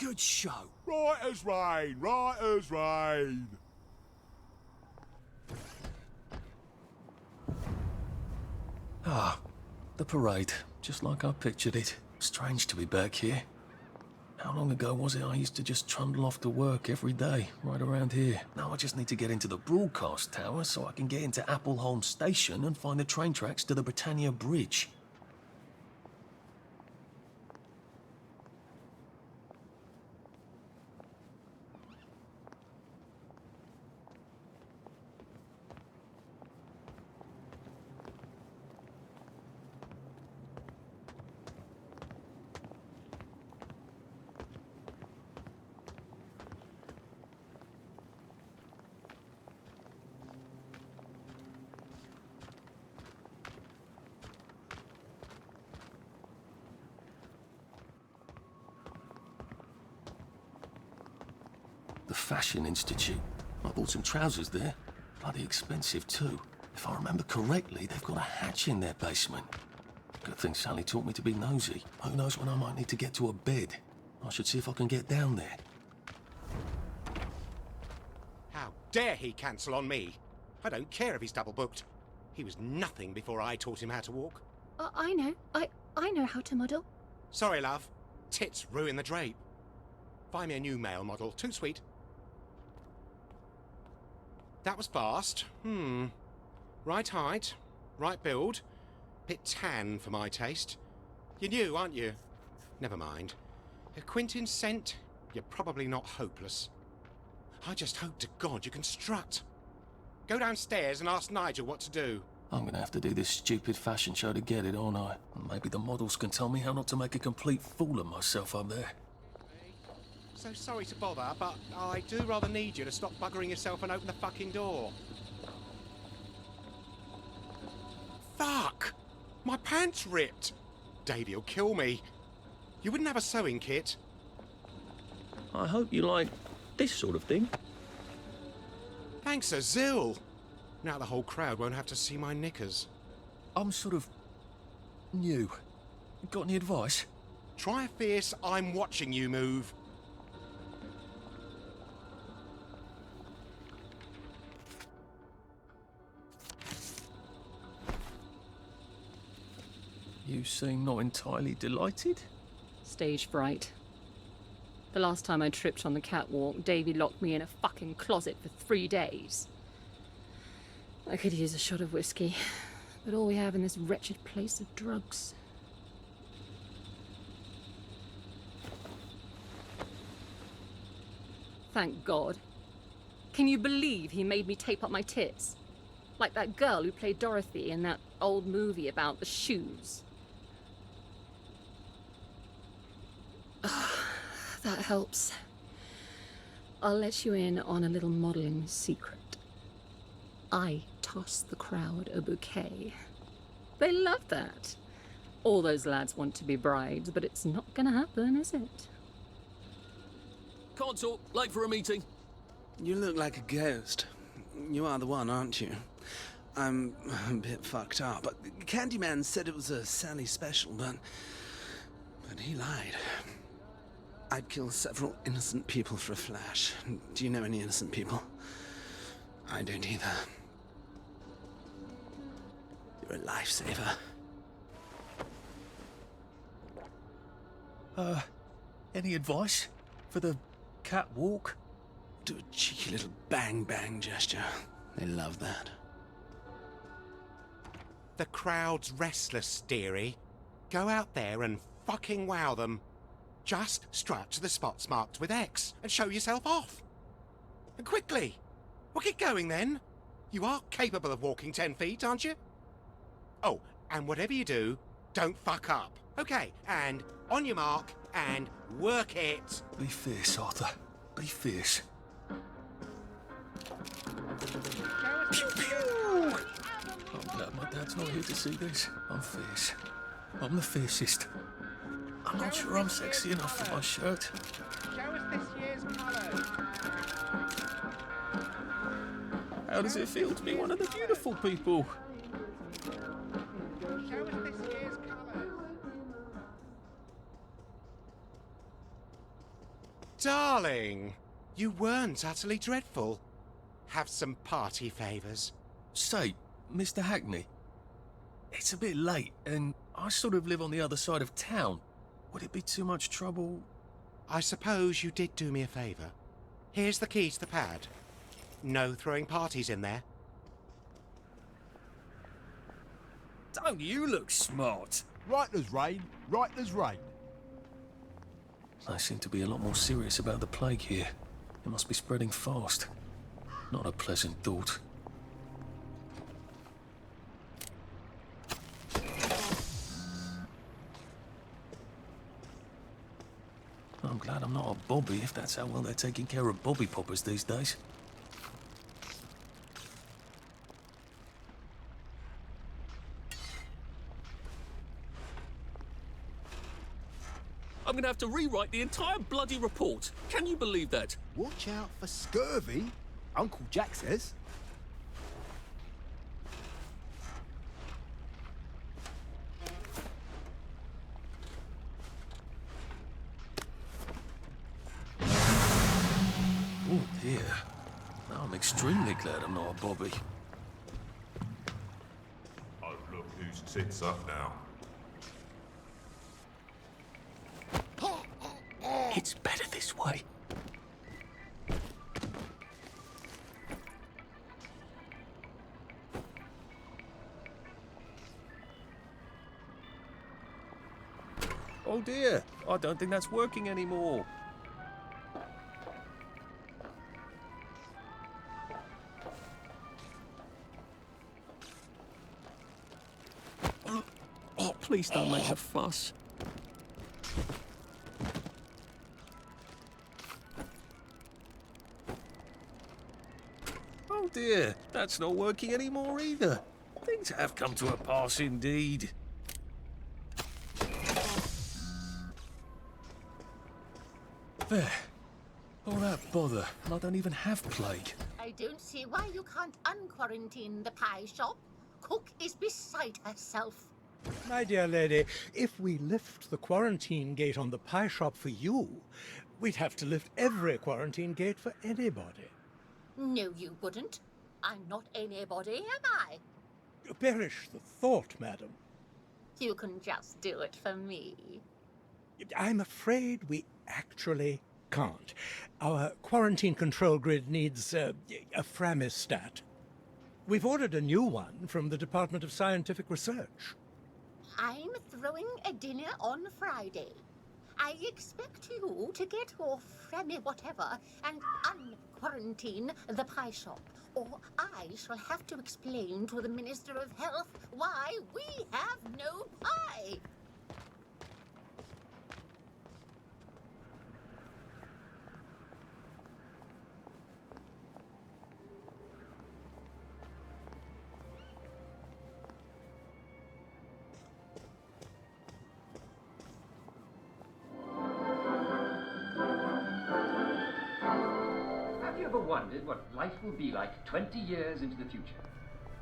good show. Right as rain, right as rain. Ah, the parade, just like I pictured it. Strange to be back here. How long ago was it I used to just trundle off to work every day, right around here? Now I just need to get into the broadcast tower so I can get into Appleholm Station and find the train tracks to the Britannia Bridge. The Fashion Institute. I bought some trousers there. Bloody expensive too. If I remember correctly, they've got a hatch in their basement. Good thing Sally taught me to be nosy. Who knows when I might need to get to a bed. I should see if I can get down there. How dare he cancel on me? I don't care if he's double booked. He was nothing before I taught him how to walk. I know. I know how to model. Sorry, love. Tits ruin the drape. Find me a new male model. Too sweet. That was fast. Right height, right build. Bit tan for my taste. You're new, aren't you? Never mind. Quintin sent, you're probably not hopeless. I just hope to God you can strut. Go downstairs and ask Nigel what to do. I'm gonna have to do this stupid fashion show to get it, aren't I? Maybe the models can tell me how not to make a complete fool of myself up there. So sorry to bother, but I do rather need you to stop buggering yourself and open the fucking door. Fuck! My pants ripped! Davy'll kill me. You wouldn't have a sewing kit? I hope you like this sort of thing. Thanks a zill. Now the whole crowd won't have to see my knickers. I'm sort of new. Got any advice? Try a fierce I'm watching you move. You seem not entirely delighted. Stage fright. The last time I tripped on the catwalk, Davy locked me in a fucking closet for 3 days. I could use a shot of whiskey, but all we have in this wretched place is drugs. Thank God. Can you believe he made me tape up my tits? Like that girl who played Dorothy in that old movie about the shoes. That helps. I'll let you in on a little modelling secret. I toss the crowd a bouquet. They love that. All those lads want to be brides, but it's not gonna happen, is it? Can't talk. Late for a meeting. You look like a ghost. You are the one, aren't you? I'm a bit fucked up. Candyman said it was a Sally special, but he lied. I'd kill several innocent people for a flash. Do you know any innocent people? I don't either. You're a lifesaver. Any advice for the catwalk? Do a cheeky little bang-bang gesture. They love that. The crowd's restless, dearie. Go out there and fucking wow them. Just strut to the spots marked with X and show yourself off. And quickly. Well, get going then. You are capable of walking 10 feet, aren't you? Oh, and whatever you do, don't fuck up. Okay, and on your mark, and work it. Be fierce, Arthur. Be fierce. Pew, pew. I'm glad my dad's not here to see this. I'm fierce. I'm the fiercest. I'm not sure I'm sexy enough for my shirt. Show us this year's colours. How does it feel to be one of the beautiful people? Show us this year's colours. Darling, you weren't utterly dreadful. Have some party favours. Say, Mr. Hackney, it's a bit late, and I sort of live on the other side of town. Would it be too much trouble? I suppose you did do me a favour. Here's the key to the pad. No throwing parties in there. Don't you look smart? Right as rain, right as rain. They seem to be a lot more serious about the plague here. It must be spreading fast. Not a pleasant thought. I'm glad I'm not a bobby if that's how well they're taking care of bobby poppers these days. I'm gonna have to rewrite the entire bloody report. Can you believe that? Watch out for scurvy, Uncle Jack says. Oh dear. Now I'm extremely glad I'm not a bobby. Oh, look whose tits up now. It's better this way. Oh dear, I don't think that's working anymore. Oh, please don't make a fuss. Oh dear, that's not working anymore either. Things have come to a pass indeed. There. All that bother, and I don't even have plague. I don't see why you can't unquarantine the pie shop. Cook is beside herself. My dear lady, if we lift the quarantine gate on the pie shop for you, we'd have to lift every quarantine gate for anybody. No, you wouldn't. I'm not anybody, am I? Perish the thought, madam. You can just do it for me. I'm afraid we actually can't. Our quarantine control grid needs a Framistat. We've ordered a new one from the Department of Scientific Research. I'm throwing a dinner on Friday. I expect you to get your Fremi whatever and unquarantine the pie shop, or I shall have to explain to the Minister of Health why we have no pie. Have you ever wondered what life will be like 20 years into the future?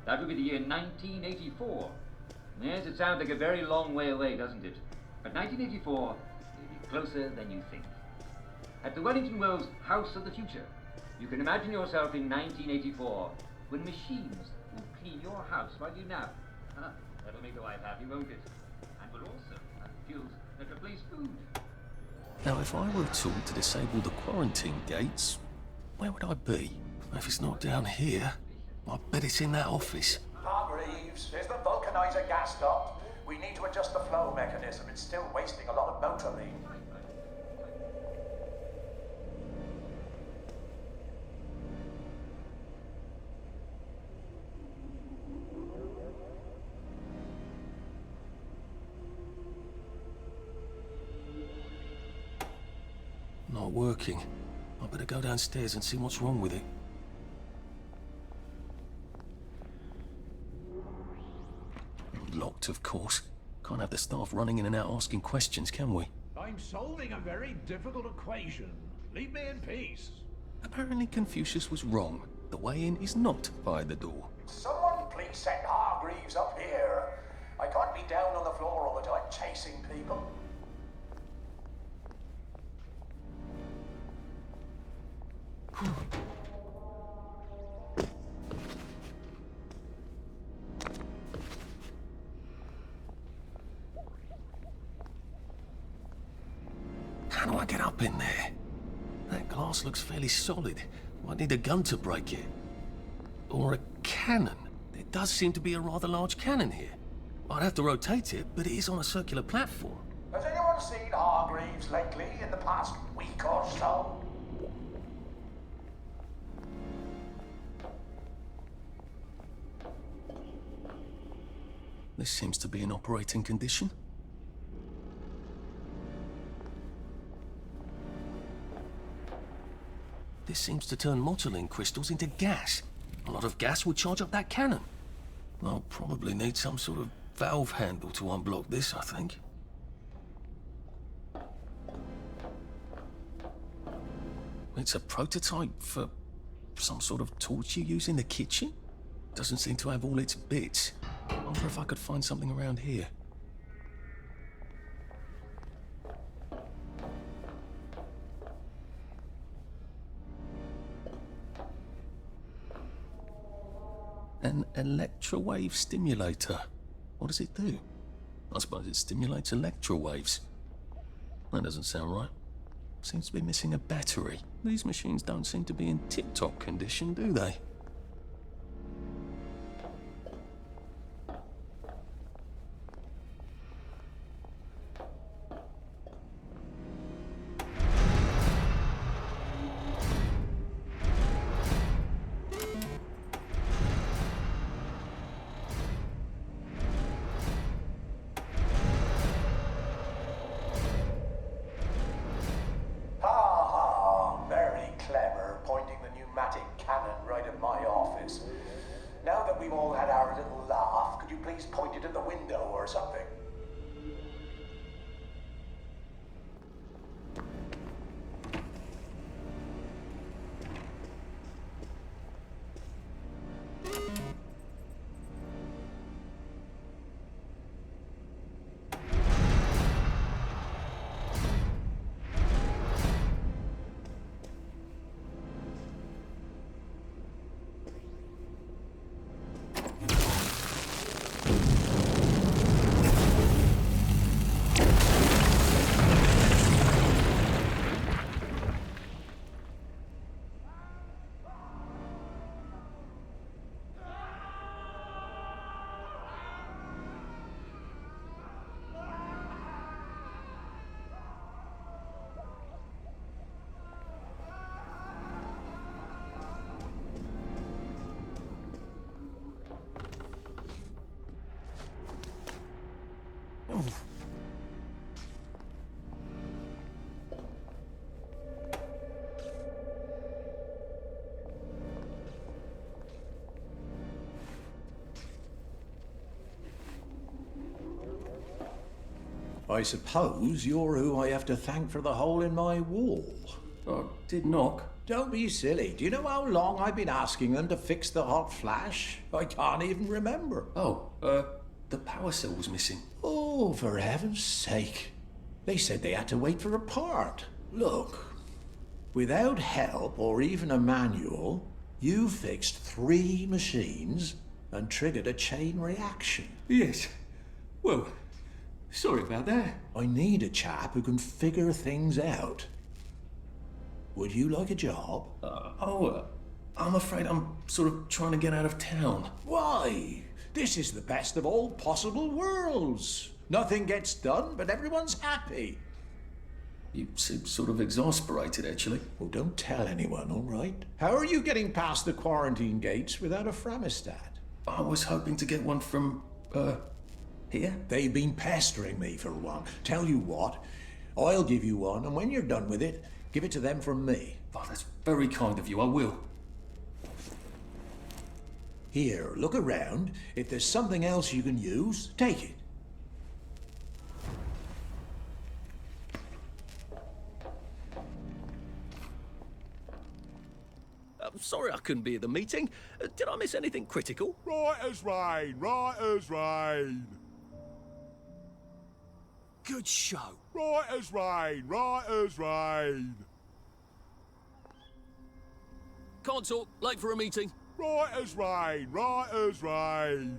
That would be the year 1984. Yes, it sounds like a very long way away, doesn't it? But 1984 will be closer than you think. At the Wellington Wells House of the Future, you can imagine yourself in 1984 when machines will clean your house while you nap. That'll make the wife happy, won't it? And will also have fuels that replace food. Now, if I were told to disable the quarantine gates, where would I be? If it's not down here, I bet it's in that office. Hargreaves, is the vulcanizer gas stopped? We need to adjust the flow mechanism. It's still wasting a lot of motorine. Not working. I better go downstairs and see what's wrong with it. Locked, of course. Can't have the staff running in and out asking questions, can we? I'm solving a very difficult equation. Leave me in peace. Apparently Confucius was wrong. The way in is not by the door. Someone please send Hargreaves up here. I can't be down on the floor all the time chasing people. How do I get up in there? That glass looks fairly solid. Might need a gun to break it. Or a cannon. There does seem to be a rather large cannon here. I'd have to rotate it, but it is on a circular platform. Has anyone seen Hargreaves lately in the past week or so? This seems to be in operating condition. This seems to turn motoline crystals into gas. A lot of gas would charge up that cannon. I'll probably need some sort of valve handle to unblock this, I think. It's a prototype for some sort of torch you use in the kitchen? Doesn't seem to have all its bits. I wonder if I could find something around here. An electrowave stimulator. What does it do? I suppose it stimulates electrowaves. That doesn't sound right. Seems to be missing a battery. These machines don't seem to be in tip-top condition, do they? Now that we've all had our little laugh, could you please point it at the window or something? I suppose you're who I have to thank for the hole in my wall. I did knock. Don't be silly. Do you know how long I've been asking them to fix the hot flash? I can't even remember. Oh, the power cell was missing. Oh, for heaven's sake. They said they had to wait for a part. Look, without help or even a manual, you fixed 3 machines and triggered a chain reaction. Yes. Well, sorry about that. I need a chap who can figure things out. Would you like a job? I'm afraid I'm sort of trying to get out of town. Why? This is the best of all possible worlds. Nothing gets done, but everyone's happy. You seem sort of exasperated, actually. Well, don't tell anyone, all right? How are you getting past the quarantine gates without a Framistat? I was hoping to get one from, here? They've been pestering me for one. Tell you what, I'll give you one, and when you're done with it, give it to them from me. Oh, that's very kind of you, I will. Here, look around. If there's something else you can use, take it. I'm sorry I couldn't be at the meeting. Did I miss anything critical? Right as rain, right as rain. Good show. Right as rain, right as rain. Can't talk. Late for a meeting. Right as rain, right as rain.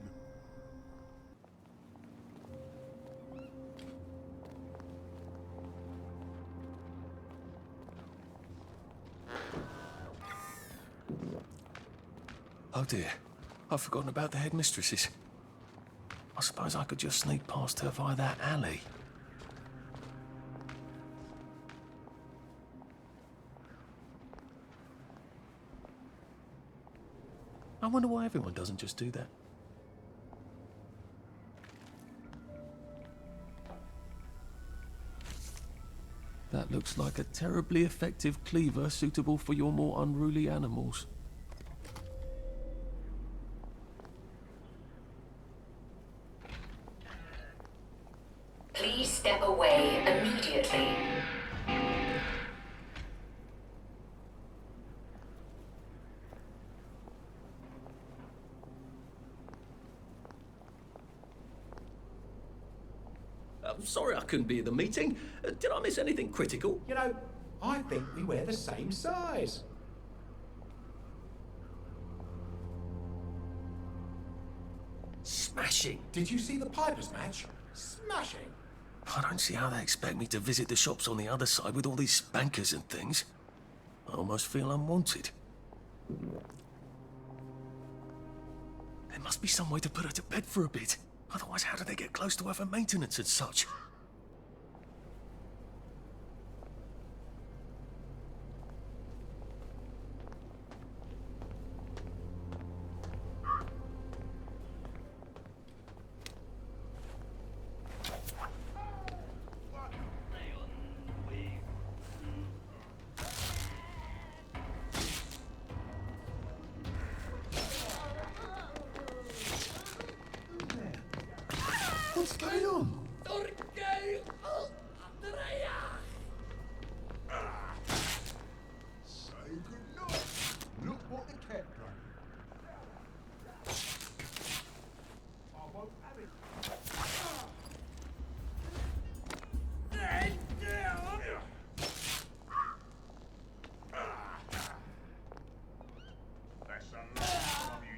Oh dear, I've forgotten about the headmistresses. I suppose I could just sneak past her via that alley. I wonder why everyone doesn't just do that. That looks like a terribly effective cleaver suitable for your more unruly animals. Please step away immediately. I'm sorry I couldn't be at the meeting. Did I miss anything critical? You know, I think we wear the same size. Smashing. Did you see the Pipers match? Smashing. I don't see how they expect me to visit the shops on the other side with all these spankers and things. I almost feel unwanted. There must be some way to put her to bed for a bit. Otherwise, how do they get close to her for maintenance and such? What's going on? Say goodnight. Look what the cat done. I won't have it. That's a lot from you.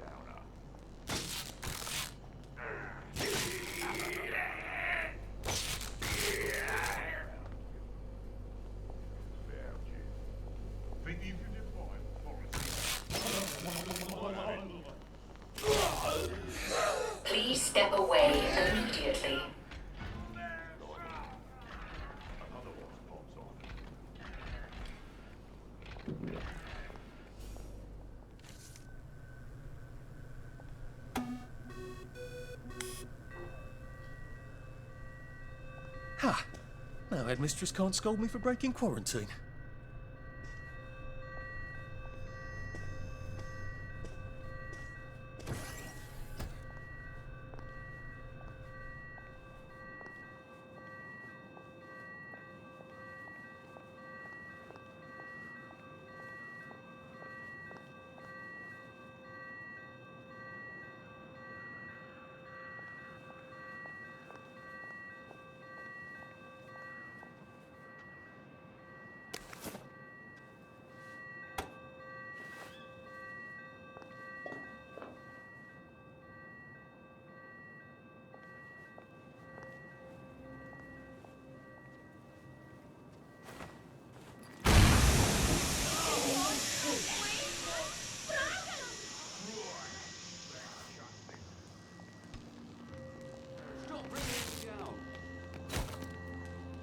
Downer. Think you can defy authority? Please step away immediately. Another one pops on. Ha! Now headmistress can't scold me for breaking quarantine.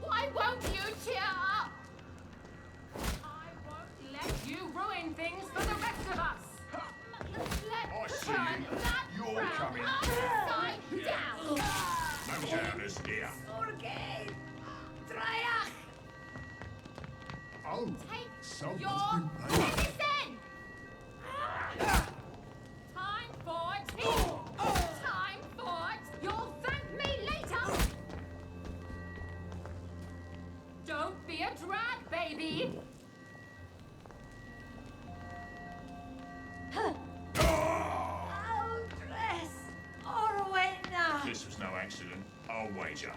Why won't you cheer up? I won't let you ruin things for the rest of us. Let's turn that You're coming. upside down. No downers here. Oh, Take someone's your been playing. medicine. Time for tea. Time for it. You'll thank me later. Don't be a drag, baby. This was no accident. I'll wager.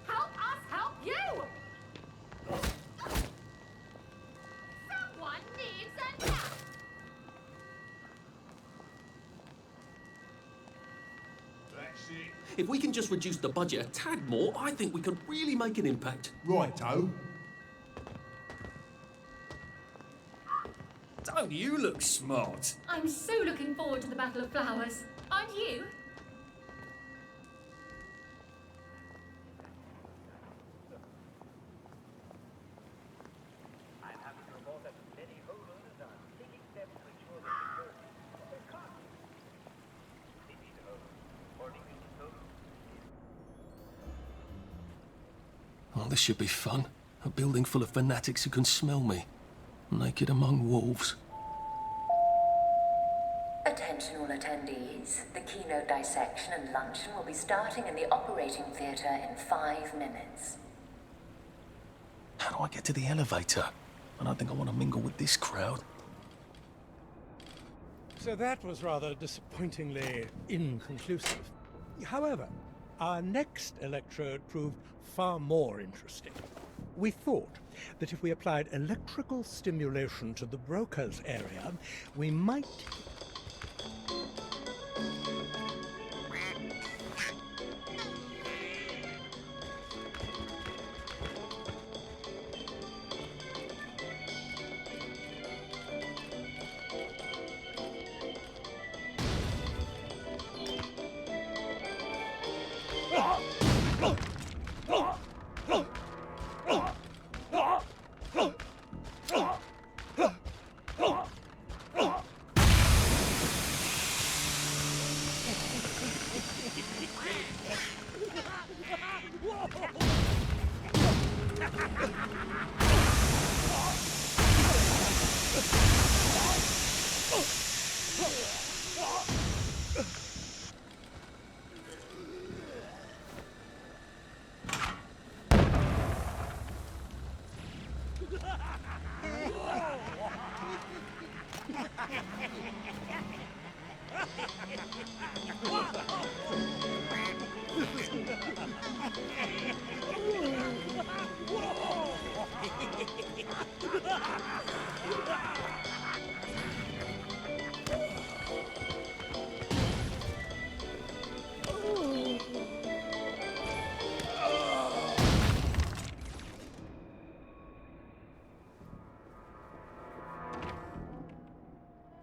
Help us help If we can just reduce the budget a tad more, I think we could really make an impact. Righto. Don't you look smart? I'm so looking forward to the Battle of Flowers. Aren't you? Oh, this should be fun. A building full of fanatics who can smell me. Naked among wolves. Attention all attendees. The keynote dissection and luncheon will be starting in the operating theatre in 5 minutes. How do I get to the elevator? I don't think I want to mingle with this crowd. So that was rather disappointingly inconclusive. However, our next electrode proved far more interesting. We thought that if we applied electrical stimulation to the Broca's area, we might...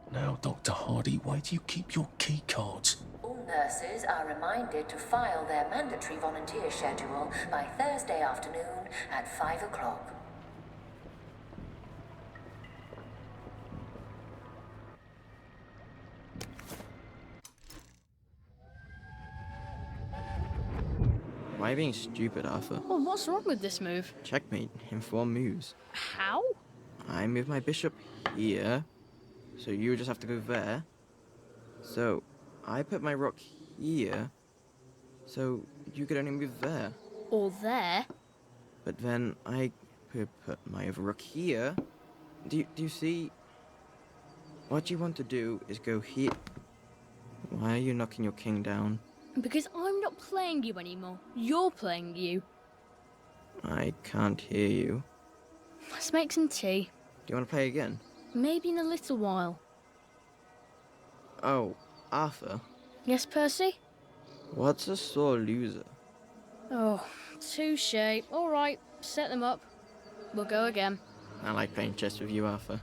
Now, Dr. Hardy, where do you keep your key cards? All nurses are reminded to file their mandatory volunteer schedule by Thursday afternoon at 5 o'clock. Why are you being stupid, Arthur? Well, what's wrong with this move? Checkmate in 4 moves. How? I move my bishop here, so you just have to go there. So I put my rook here, so you could only move there. Or there? But then I could put my other rook here. Do you see? What you want to do is go here. Why are you knocking your king down? Because I'm not playing you anymore. You're playing you. I can't hear you. Let's make some tea. Do you want to play again? Maybe in a little while. Oh, Arthur. Yes, Percy? What's a sore loser? Oh, touche. All right, set them up. We'll go again. I like playing chess with you, Arthur.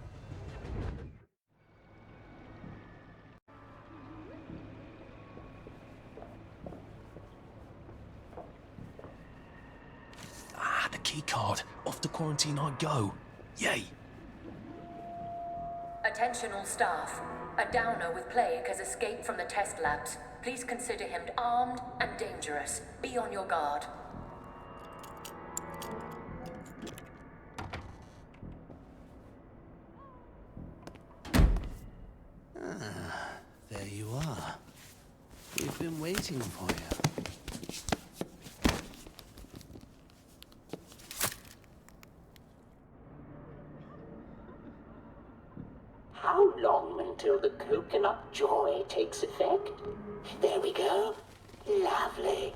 Ah, the key card. Off to quarantine I go. Yay! Attention all staff. A downer with plague has escaped from the test labs. Please consider him armed and dangerous. Be on your guard. Ah, there you are. We've been waiting for you. How long until the coconut joy takes effect? There we go. Lovely.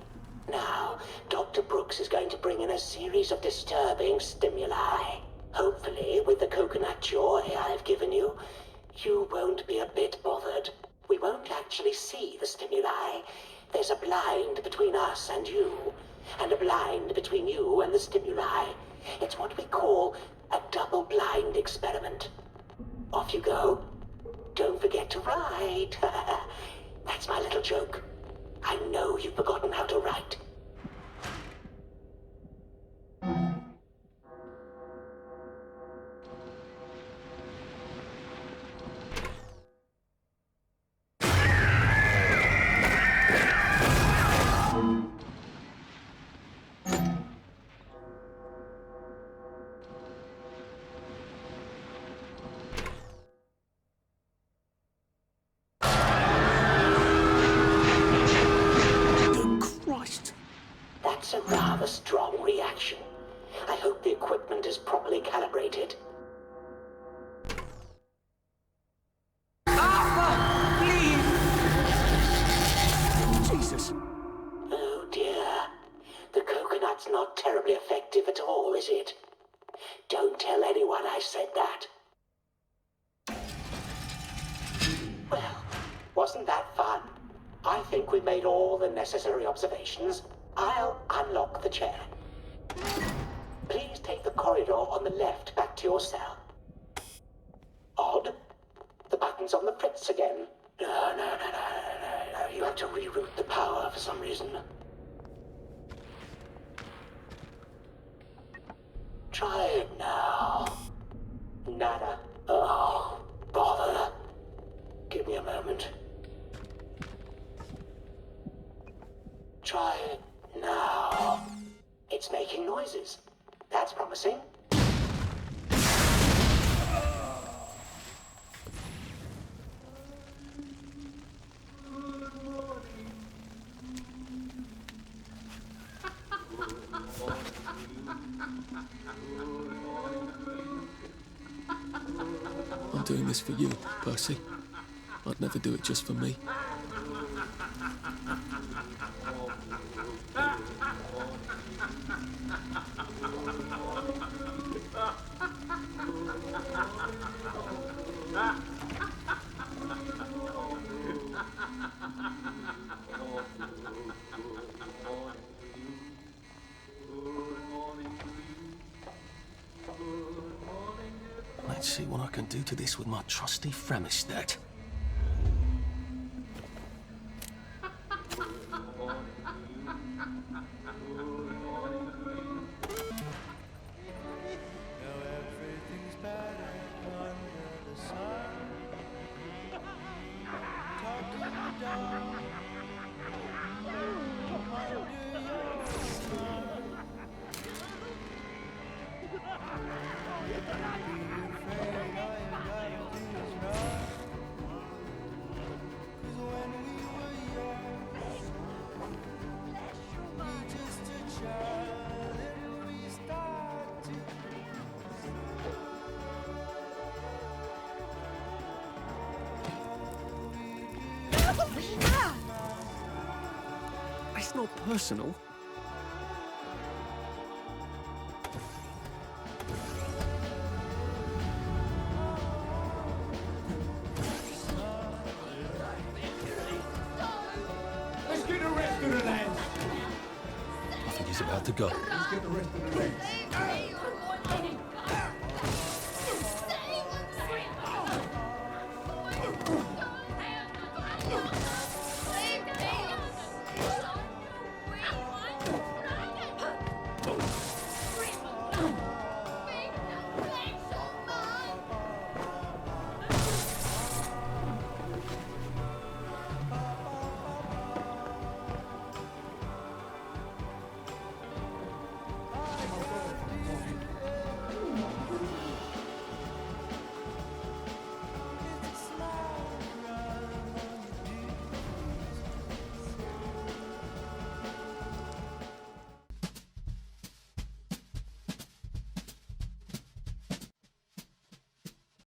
Now, Dr. Brooks is going to bring in a series of disturbing stimuli. Hopefully, with the coconut joy I've given you, you won't be a bit bothered. We won't actually see the stimuli. There's a blind between us and you, and a blind between you and the stimuli. It's what we call a double-blind experiment. Off you go. Don't forget to write. That's my little joke. I know you've forgotten how to write. That's a rather strong reaction. I hope the equipment is properly calibrated. Jesus. Oh dear. The coconut's not terribly effective at all, is it? Don't tell anyone I said that. Well, wasn't that fun? I think we made all the necessary observations. I'll unlock the chair. Please take the corridor on the left back to your cell. Odd. The button's on the fritz again. No. You have to reroute the power for some reason. Try it now. Nada. Oh, bother. Give me a moment. Try it now. It's making noises. That's promising. I'm doing this for you, Percy. I'd never do it just for me. Let's see what I can do to this with my trusty Fremistat. It's not personal. Let's get the rest of the lads. I think he's about to go. Let's get the rest of the lads.